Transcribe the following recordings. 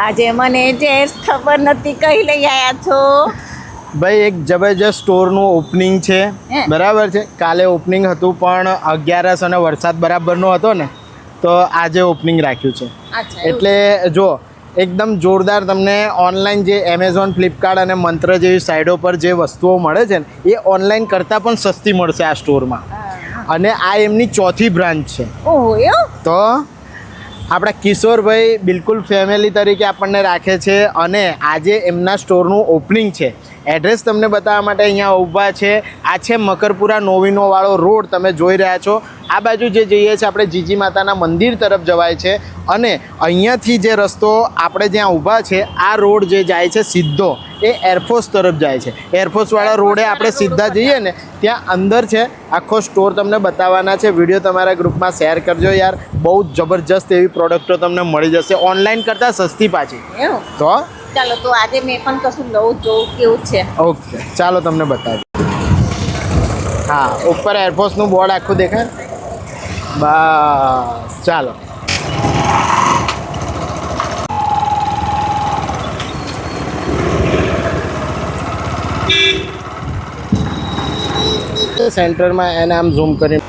આજે મને જે ખબર નથી કઈ લઈ આવ્યા છો ભાઈ એક જબરજસ્ત સ્ટોરનું ઓપનિંગ છે બરાબર છે કાલે ઓપનિંગ હતું પણ 11 અને વરસાદ બરાબરનો હતો ને તો આજે ઓપનિંગ રાખ્યું છે એટલે જો એકદમ જોરદાર તમને ઓનલાઈન જે એમેઝોન ફ્લિપકાર્ટ અને મંત્ર જેવી સાઇટો પર જે વસ્તુઓ મળે છે ને એ ઓનલાઈન કરતાં પણ સસ્તી મળશે આ સ્ટોરમાં અને આ એમની ચોથી બ્રાન્ચ છે તો આપણા કિશોરભાઈ બિલકુલ ફેમિલી તરીકે આપણને રાખે છે અને આજે એમના સ્ટોરનું ઓપનિંગ છે એડ્રેસ તમને બતાવવા માટે અહીંયા ઊભા છે આ છે મકરપુરા નોવિનોવાળો રોડ તમે જોઈ રહ્યા છો આ બાજુ જે જઈએ છીએ આપણે જીજી માતાના મંદિર તરફ જવાય છે અને અહીંયાથી જે રસ્તો આપણે જ્યાં ઊભા છે આ રોડ જે જાય છે સીધો એ એરફોર્સ તરફ જાય છે એરફોર્સવાળા રોડે આપણે સીધા જઈએ ને ત્યાં અંદર છે આખો સ્ટોર તમને બતાવવાના છે વિડીયો તમારા ગ્રુપમાં શેર કરજો યાર બહુ જબરજસ્ત એવી પ્રોડક્ટો તમને મળી જશે ઓનલાઈન કરતાં સસ્તી પાછી તો ચાલો તો આજે મેં પણ કશું લઉં જોઉં કેવું છે ઓકે ચાલો તમને બતાવી હા ઉપર એરફોર્સનું બોર્ડ આખું દેખાય બસ ચાલો સેન્ટરમાં એને આમ ઝૂમ કરી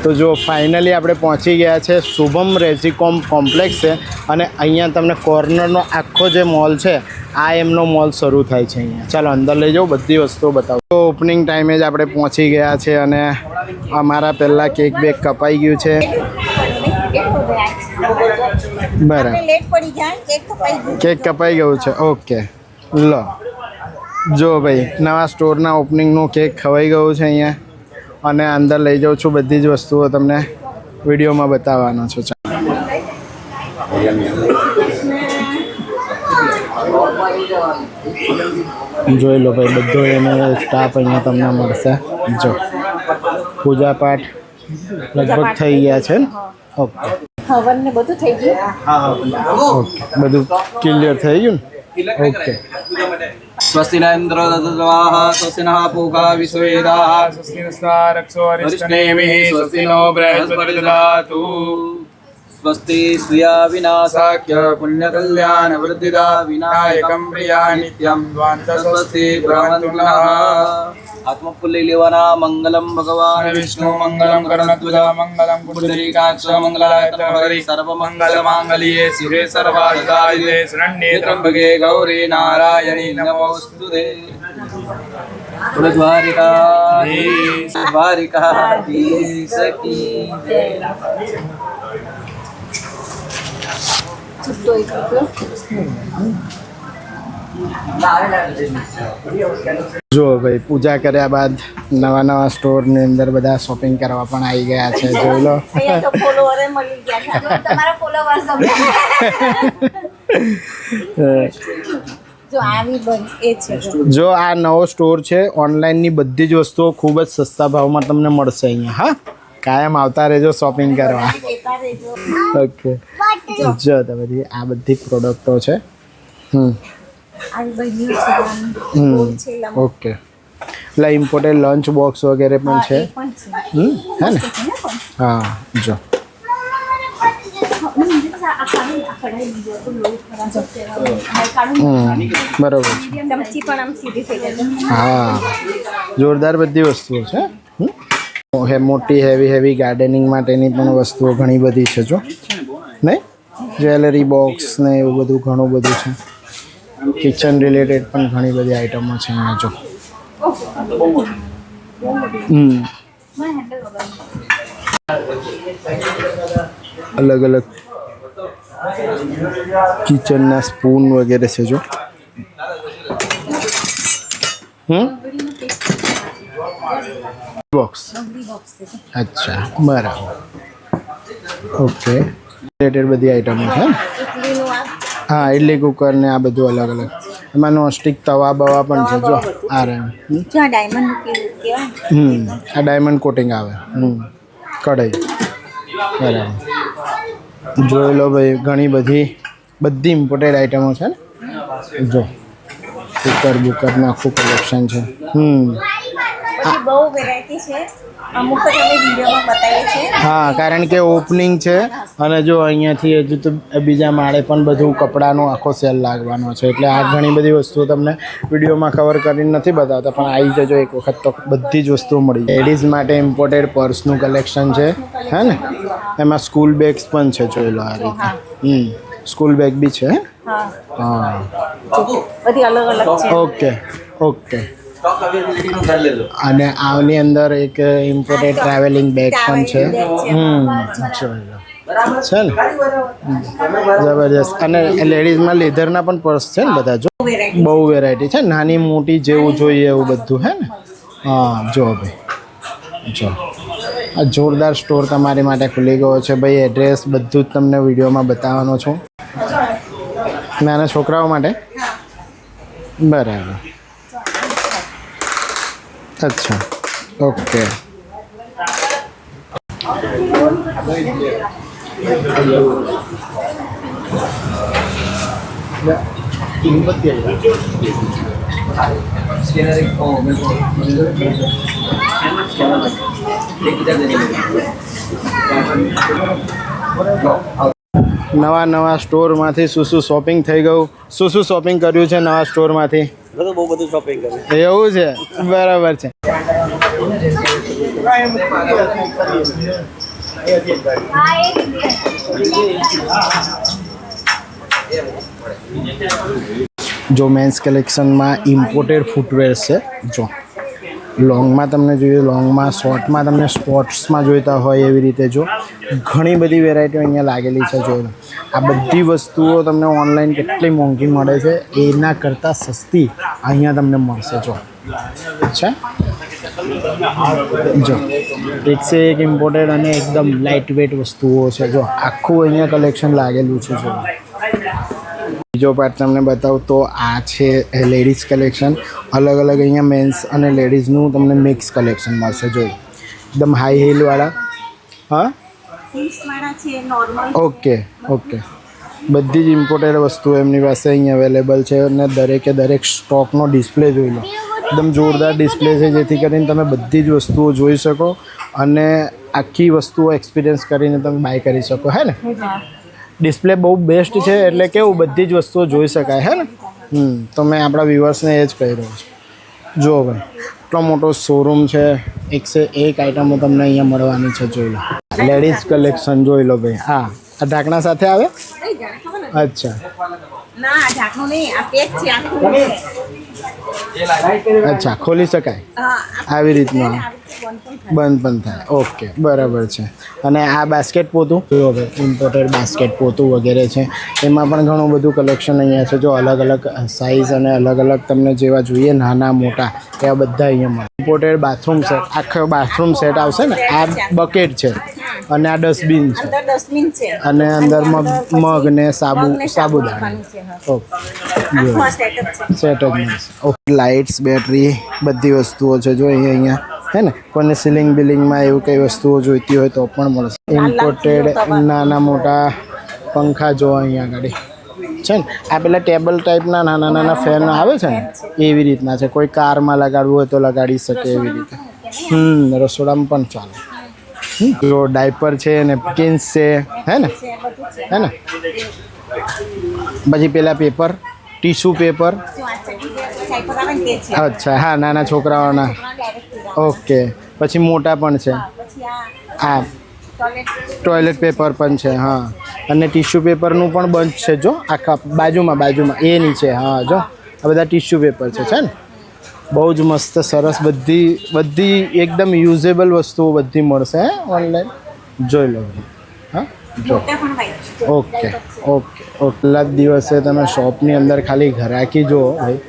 તો જો ફાઇનલી આપણે પહોંચી ગયા છે શુભમ રેઝિકોમ કોમ્પ્લેક્સ છે અને અહીંયા તમને કોર્નરનો આખો જે મોલ છે આ એમનો મોલ શરૂ થાય છે અહીંયા ચાલો અંદર લઈ જાઓ બધી વસ્તુઓ બતાવો તો ઓપનિંગ ટાઈમે જ આપણે પહોંચી ગયા છે અને અમારા પહેલાં કેક બેક કપાઈ ગયું છે બરાબર કેક કપાઈ ગયું છે ઓકે લો જો ભાઈ નવા સ્ટોરના ઓપનિંગનું કેક ખવાઈ ગયું છે અહીંયા અને અંદર લઈ જાઉં છું બધી જ વસ્તુઓ તમને વિડીયોમાં બતાવવાનો છું જોઈ લો ભાઈ બધો એને સ્ટાફ અહીંયા તમને મળશે જો પૂજા પાઠ લગભગ થઈ ગયા છે ને ઓકે બધું થઈ ગયું ઓકે બધું ક્લિયર થઈ ગયું ને ઓકે स्वस्ति न इंद्रो दत्तवाः स्वस्ति नः पूगा विश्वेदाः स्वस्ति नस्तारक्षो अरिष्टनेमिः स्वस्ति नो बृहस्पतिर्दधातु स्वस्ति श्रिया विनाशाख्य पुण्यकल्याण वृद्धिदा विनायकं प्रिया नित्यं स्वस्ति भ्रमन्तु नः आत्मपुल्ली लेवना मंगलम भगवान विष्णु मंगलम करुणध्वजा मंगलम कुंडलीकाक्ष मंगलायतनहरि सर्वमंगल मांगल्ये शिवे सर्वार्धदायिने शरण्ये त्र्यंबके गौरी नारायणी नमोस्तुते द्वारिका सखी જો ભાઈ પૂજા કર્યા બાદ નવા નવા સ્ટોરની અંદર બધા શોપિંગ કરવા પણ આવી ગયા છે જોઈ લો જો આ નવો સ્ટોર છે ઓનલાઈનની બધી જ વસ્તુઓ ખૂબ જ સસ્તા ભાવમાં તમને મળશે અહીંયા હા કાયમ આવતા રહેજો શોપિંગ કરવા ઓકે જો બધી આ બધી પ્રોડક્ટો છે ઓકે એટલે ઇમ્પોર્ટેડ લંચ બોક્સ વગેરે પણ છે હે ને હા જો બરોબર હા જોરદાર બધી વસ્તુઓ છે મોટી હેવી ગાર્ડનિંગ માટેની પણ વસ્તુઓ ઘણી બધી છે જો નહીં જ્વેલરી બોક્સ ને એવું બધું ઘણું બધું છે કિચન રિલેટેડ પણ ઘણી બધી આઈટમો છે અહીંયા જો અલગ અલગ કિચનના સ્પૂન વગેરે છે જો બોક્સ અચ્છા બરાબર ઓકે રિલેટેડ બધી આઈટમો છે હા ઇડલી કુકર ને આ બધું અલગ અલગ એમાં નોનસ્ટિક તવા બવા પણ છે જો આ રહે આ ડાયમંડ કોટિંગ આવે કઢાઈ બરાબર જોઈ લો ભાઈ ઘણી બધી ઇમ્પોર્ટેડ આઈટમો છે ને જો કુકર બુકરનું આખું કલેક્શન છે. પછી બહુ વેરાયટી છે, અમુક તો તમે વિડીયોમાં બતાવીએ છીએ. હા, કારણ કે ઓપનિંગ છે અને જો અહીંયાથી હજુ તો બીજા માળે પણ બધું કપડાનો આખો સેલ લાગવાનો છે, એટલે આ ઘણી બધી વસ્તુઓ તમને વિડીયોમાં કવર કરીને નથી બતાવતા, પણ આવી જજો એક વખત તો બધી જ વસ્તુઓ મળી જાય. લેડીઝ માટે ઇમ્પોર્ટેડ પર્સનું કલેક્શન છે, હે ને? એમાં સ્કૂલ બેગ્સ પણ છે, જોઈ લો આ રીતે. સ્કૂલ બેગ બી છે. હા, બધી અલગ અલગ છે. Okay okay. અને આની અંદર એક ઇમ્પોર્ટેડ ટ્રાવેલિંગ બેગ પણ છે. જોઈ લો છે ને, જબરજસ્ત. અને લેડીઝમાં લેધરના પણ પર્સ છે ને બધા, જો બહુ વેરાયટી છે, નાની મોટી જેવું જોઈએ એવું બધું, હે ને? હા, જો ભાઈ જો આ જોરદાર સ્ટોર તમારી માટે ખુલી ગયો છે ભાઈ. એડ્રેસ બધું જ તમને વિડીયોમાં બતાવવાનો છું. નાના છોકરાઓ માટે બરાબર. અચ્છા, ઓકે. નવા સ્ટોરમાંથી શું શોપિંગ થઈ ગયું? શું શોપિંગ કર્યું છે નવા સ્ટોરમાંથી? બહુ બધું શોપિંગ કર્યું. એવું છે, બરાબર છે. જો મેન્સ કલેક્શનમાં ઇમ્પોર્ટેડ ફૂટવેર છે. જો લોંગમાં તમને જોઈએ, લોંગમાં શોર્ટમાં તમને સ્પોર્ટ્સમાં જોઈતા હોય એવી રીતે જો ઘણી બધી વેરાયટીઓ અહીંયા લાગેલી છે. જોઈ લો આ બધી વસ્તુઓ તમને ઓનલાઈન કેટલી મોંઘી મળે છે એના કરતાં સસ્તી અહીંયા તમને મળશે. જો અચ્છા, જો એક છે એક ઇમ્પોર્ટેડ અને એકદમ લાઇટ વેટ વસ્તુઓ છે. જો આખું અહીંયા કલેક્શન લાગેલું છે. જો બીજો પાર્ટ તમને બતાવું તો આ છે લેડીઝ કલેક્શન. અલગ અલગ અહીંયા મેન્સ અને લેડીઝનું તમને મિક્સ કલેક્શન મળશે. જોઈ એકદમ હાઈ હીલવાળા. હા, ઓકે ઓકે. બધી જ ઇમ્પોર્ટેડ વસ્તુઓ એમની પાસે અહીં અવેલેબલ છે અને દરેકે દરેક સ્ટોકનો ડિસ્પ્લે જોઈ લો. એકદમ જોરદાર ડિસ્પ્લે છે, જેથી કરીને તમે બધી જ વસ્તુઓ જોઈ શકો અને આખી વસ્તુઓ એક્સપિરિયન્સ કરીને તમે બાય કરી શકો, હે ને? ડિસ્પ્લે બહુ બેસ્ટ છે, એટલે કેવું બધી જ વસ્તુઓ જોઈ શકાય, હે ને? તો મેં આપણા વ્યુઅર્સને એ જ કહી રહ્યો છું. જુઓ ભાઈ, એટલો મોટો શોરૂમ છે, એક છે એક આઈટમો તમને અહીંયા મળવાની છે. જોઈ લો લેડીઝ કલેક્શન જોઈ લો ભાઈ. હા, આ ઢાંકણા સાથે આવે? અચ્છા, અચ્છા, ખોલી શકાય આવી રીતના, બંધ પણ થાય. ઓકે, બરાબર છે. અને આ બાસ્કેટ પોતું જોયો ભાઈ, ઇમ્પોર્ટેડ બાસ્કેટ પોતું વગેરે છે. એમાં પણ ઘણું બધું કલેક્શન અહીંયા છે. જો અલગ અલગ સાઇઝ અને અલગ અલગ તમને જેવા જોઈએ નાના મોટા એવા બધા અહીંયા મળે. ઇમ્પોર્ટેડ બાથરૂમ સેટ, આખો બાથરૂમ સેટ આવશે ને. આ બકેટ છે અને આ ડસ્ટબિન છે અને અંદર મગ ને સાબુદાણા. ઓકે, સેટ જ મળશે. ઓકે, લાઇટ્સ, બેટરી, બધી વસ્તુઓ છે. જો અહીંયા હે ને, કોઈને સીલિંગ બિલિંગમાં એવું કઈ વસ્તુઓ જોઈતી હોય તો પણ મળશે. ઇમ્પોર્ટેડ નાના મોટા પંખા જો અહીંયા આગળ છે ને. આ પેલા ટેબલ ટાઈપના નાના ફેન આવે છે ને, એવી રીતના છે. કોઈ કારમાં લગાડવું હોય તો લગાડી શકે એવી રીતે. રસોડામાં પણ ચાલે. જો ડાયપર છે, નેપકિન્સ છે, હે ને? પછી પેલા પેપર, ટીશ્યુ પેપર. અચ્છા, હા, નાના છોકરાઓના. ઓકે, પછી મોટા પણ છે. હા, ટોયલેટ પેપર પણ છે. હા, અને ટીશ્યુ પેપરનું પણ બંચ છે. જો આખા બાજુમાં એ નીચે. હા, જો આ બધા ટીશ્યુ પેપર છે ને. બહુ જ મસ્ત સરસ બધી એકદમ યુઝેબલ વસ્તુઓ બધી મળશે ઓનલાઈન. જોઈ લો. હા, જો ઓકે ઓકે. એટલા જ દિવસે તમે શોપની અંદર ખાલી ઘરાકી જુઓ ભાઈ,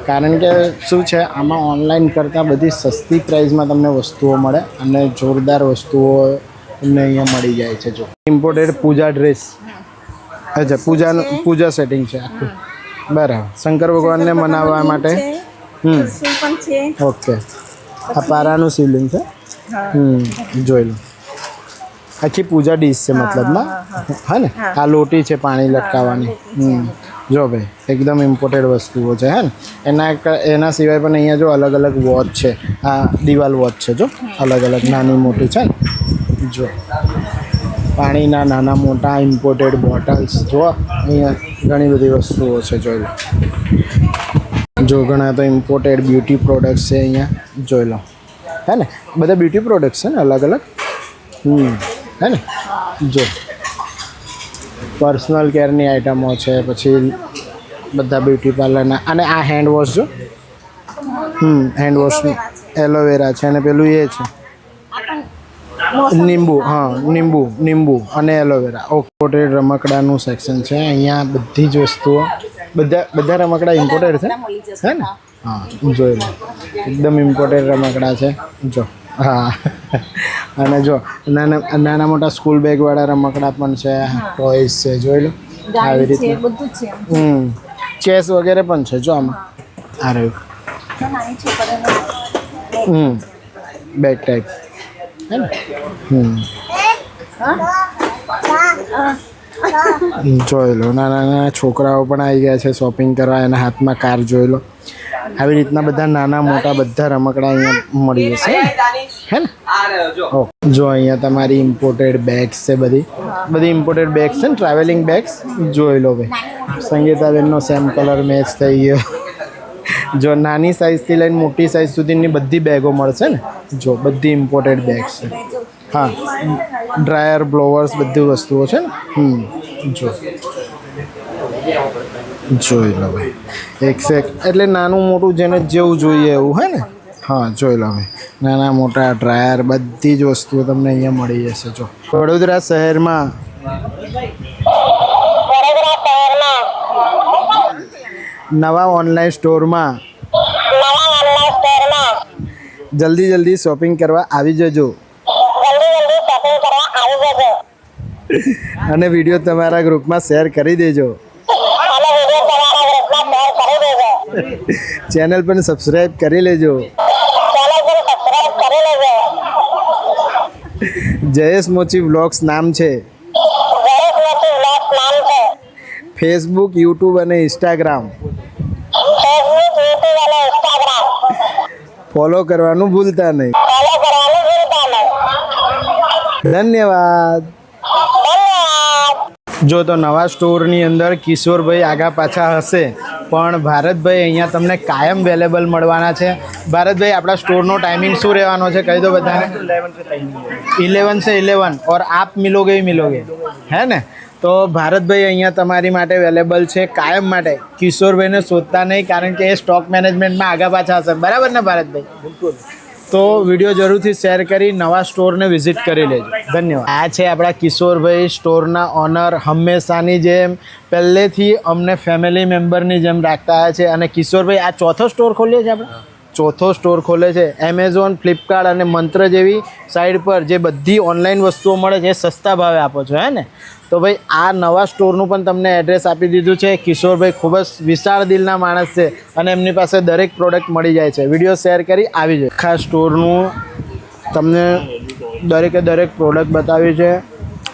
કારણ કે શું છે આમાં ઓનલાઈન કરતાં બધી સસ્તી પ્રાઇસમાં તમને વસ્તુઓ મળે અને જોરદાર વસ્તુઓ તમને અહીંયા મળી જાય છે. જો ઇમ્પોર્ટેડ પૂજા ડ્રેસ. અચ્છા, પૂજા સેટિંગ છે આખું. બરાબર, શંકર ભગવાનને મનાવવા માટે. ઓકે, આ પારાનું શિવલિંગ છે. જોઈ લો. આખી પૂજા ડીશ છે મતલબમાં હા ને આ લોટી છે પાણી લટકાવવાની જો ભાઈ એકદમ ઇમ્પોર્ટેડ વસ્તુઓ છે હે ને એના સિવાય પણ અહીંયા જો અલગ અલગ વોચ છે આ દિવાલ વોચ છે જો અલગ અલગ નાની મોટી છે ને જો પાણીના નાના મોટા ઇમ્પોર્ટેડ બોટલ્સ જો અહીંયા ઘણી બધી વસ્તુઓ છે જોઈ લો જો ઘણા તો ઇમ્પોર્ટેડ બ્યુટી પ્રોડક્ટ્સ છે અહીંયા જોઈ લો હે ને બધા બ્યુટી પ્રોડક્ટ્સ છે ને અલગ અલગ હે ને જો પર્સનલ કેરની આઇટમો છે પછી બધા બ્યુટી પાર્લરના અને આ હેન્ડ વોશ જો હેન્ડ વોશ એલોવેરા છે અને પેલું એ છે લીંબુ અને એલોવેરા ઇમ્પોર્ટેડ રમકડાનું સેક્શન છે અહીંયા બધી જ વસ્તુઓ બધા રમકડા ઇમ્પોર્ટેડ છે હે ને હા જોઈ લો એકદમ ઇમ્પોર્ટેડ રમકડા છે જો હા અને જો નાના મોટા સ્કૂલ બેગવાળા રમકડા પણ છે ટોયસ છે જોઈ લો આવી રીતે ચેસ વગેરે પણ છે જો આમાં આ રહ્યું બેગ ટાઈપ હે ને જોઈ લો નાના છોકરાઓ પણ આવી ગયા છે શોપિંગ કરવા એના હાથમાં કાર જોઈ લો આવી રીતના બધા નાના મોટા બધા રમકડા અહીંયા મળી જશે હે ને જો અહીંયા તમારી ઇમ્પોર્ટેડ બેગ્સ છે બધી ઇમ્પોર્ટેડ બેગ્સ છે ને ટ્રાવેલિંગ બેગ્સ જોઈ લો ભાઈ સંગીતાબેનનો સેમ કલર મેચ થઈ ગયો જો નાની સાઇઝથી લઈને મોટી સાઇઝ સુધીની બધી બેગો મળશે ને જો બધી ઇમ્પોર્ટેડ બેગ્સ છે હા ડ્રાયર બ્લોવર્સ બધી વસ્તુઓ છે ને જો જોઈ લો ભાઈ એક એટલે નાનું મોટું જેને જેવું જોઈએ એવું હે ને હા જોઈ લો ભાઈ નાના મોટા ડ્રાયર બધી જ વસ્તુઓ તમને અહીંયા મળી જશે જો વડોદરા શહેરમાં નવા ઓનલાઈન સ્ટોરમાં જલ્દી શોપિંગ કરવા આવી જજો અને વિડીયો તમારા ગ્રુપમાં શેર કરી દેજો ચેનલ પણ સબસ્ક્રાઇબ કરી લેજો જયેશ મોચી વ્લોગ્સ નામ છે ફેસબુક યુટ્યુબ અને ઇન્સ્ટાગ્રામ ફોલો કરવાનું ભૂલતા નહીં ધન્યવાદ જો તો નવા સ્ટોરની અંદર કિશોરભાઈ આગા પાછા હશે પણ ભારતભાઈ અહીંયા તમને કાયમ અવેલેબલ મળવાના છે ભારતભાઈ આપણા સ્ટોરનો ટાઈમિંગ શું રહેવાનો છે કહી દો બધાને 11 से 11 और आप मिलोगे ही मिलोगे है ने તો ભારતભાઈ અહીંયા તમારી માટે અવેલેબલ છે કાયમ માટે કિશોરભાઈને શોધતા નહીં કારણ કે એ સ્ટોક મેનેજમેન્ટમાં આગા પાછા હશે બરાબર ને ભારતભાઈ બિલકુલ તો વિડીયો જરૂરથી શેર કરી નવા સ્ટોરને વિઝિટ કરી લેજો ધન્યવાદ આ છે આપણા કિશોરભાઈ સ્ટોરના ઓનર હંમેશાની જેમ પહેલેથી અમને ફેમિલી મેમ્બરની જેમ રાખતા આવ્યા છે અને કિશોરભાઈ આ ચોથો સ્ટોર ખોલ્યો છે આપણે ચોથો સ્ટોર ખોલે છે એમેઝોન ફ્લિપકાર્ટ અને મંત્ર જેવી સાઇડ પર જે બધી ઓનલાઈન વસ્તુઓ મળે છે એ સસ્તા ભાવે આપો છો હે ને તો ભાઈ આ નવા સ્ટોરનું પણ તમને એડ્રેસ આપી દીધું છે કિશોરભાઈ ખૂબ જ વિશાળ દિલના માણસ છે અને એમની પાસે દરેક પ્રોડક્ટ મળી જાય છે વિડીયો શેર કરી આવી જાય આખા સ્ટોરનું તમને દરેકે દરેક પ્રોડક્ટ બતાવી છે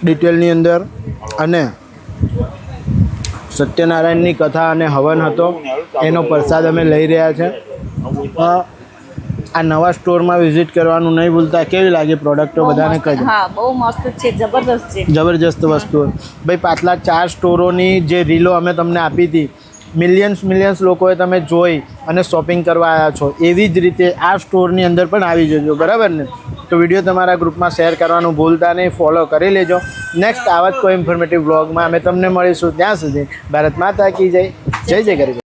ડિટેલની અંદર અને સત્યનારાયણની કથા અને હવન હતો એનો પ્રસાદ અમે લઈ રહ્યા છે આ નવા સ્ટોરમાં વિઝિટ કરવાનું નહીં ભૂલતા કેવી લાગી પ્રોડક્ટો બધાને કહેજો હા બહુ મસ્ત છે જબરદસ્ત છે જબરજસ્ત વસ્તુઓ ભાઈ પાછલા 4 સ્ટોરોની જે રીલો અમે તમને આપી હતી મિલિયન્સ લોકોએ તમે જોઈ અને શોપિંગ કરવા આવ્યા છો એવી જ રીતે આ સ્ટોરની અંદર પણ આવી જજો બરાબર ને તો વિડીયો તમારા ગ્રુપમાં શેર કરવાનું ભૂલતા નહીં ફોલો કરી લેજો નેક્સ્ટ આવા જ કોઈ ઇન્ફોર્મેટિવ બ્લોગમાં અમે તમને મળીશું ત્યાં સુધી ભારત માતા કી જય જય જય કરી